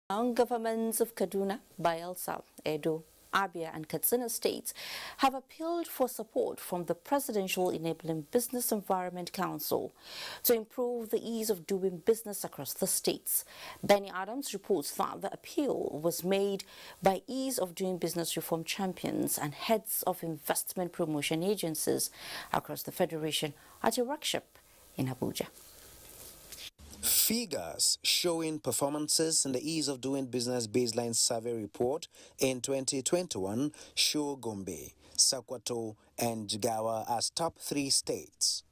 Governments of Kaduna, Bayelsa, Edo, Abia and Katsina states have appealed for support from the Presidential Enabling Business Environment Council to improve the ease of doing business across the states. Benny Adams reports that the appeal was made by ease of doing business reform champions and heads of investment promotion agencies across the Federation at a workshop in Abuja. Figures showing performances in the Ease of Doing Business Baseline Survey Report in 2021 show Gombe, Sokoto, and Jigawa as top 3 states.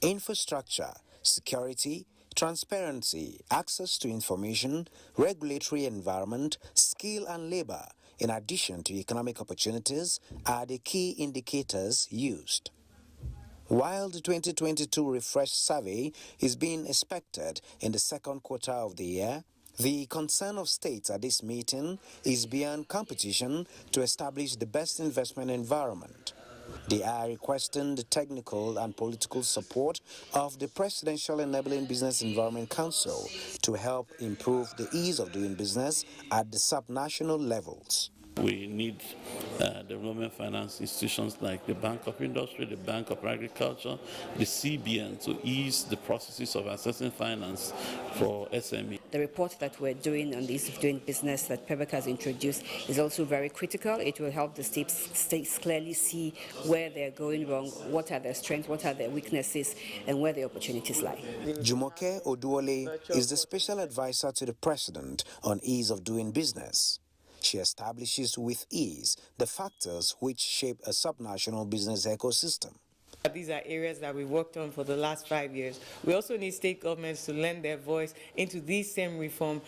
Infrastructure, security, transparency, access to information, regulatory environment, skill and labor, in addition to economic opportunities, are the key indicators used. While the 2022 refresh survey is being expected in the second quarter of the year, the concern of states at this meeting is beyond competition to establish the best investment environment. They are requesting the technical and political support of the Presidential Enabling Business Environment Council to help improve the ease of doing business at the subnational levels. We need development finance institutions like the Bank of Industry, the Bank of Agriculture, the CBN to ease the processes of assessing finance for SME. The report that we're doing on the ease of doing business that PEBEC has introduced is also very critical. It will help the states clearly see where they're going wrong, what are their strengths, what are their weaknesses, and where the opportunities lie. Jumoke Oduole is the special advisor to the President on ease of doing business. She establishes with ease the factors which shape a subnational business ecosystem. These are areas that we've worked on for the last 5 years. We also need state governments to lend their voice into these same reform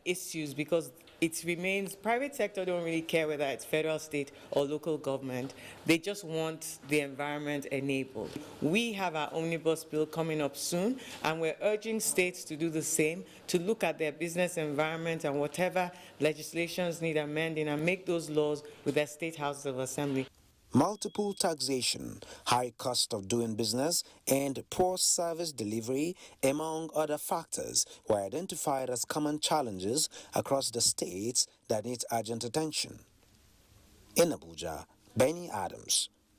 issues, because it remains, private sector don't really care whether it's federal, state, or local government. They just want the environment enabled. We have our omnibus bill coming up soon, and we're urging states to do the same, to look at their business environment and whatever legislations need amending and make those laws with their state houses of assembly. Multiple taxation, high cost of doing business, and poor service delivery, among other factors, were identified as common challenges across the states that need urgent attention. In Abuja, Benny Adams.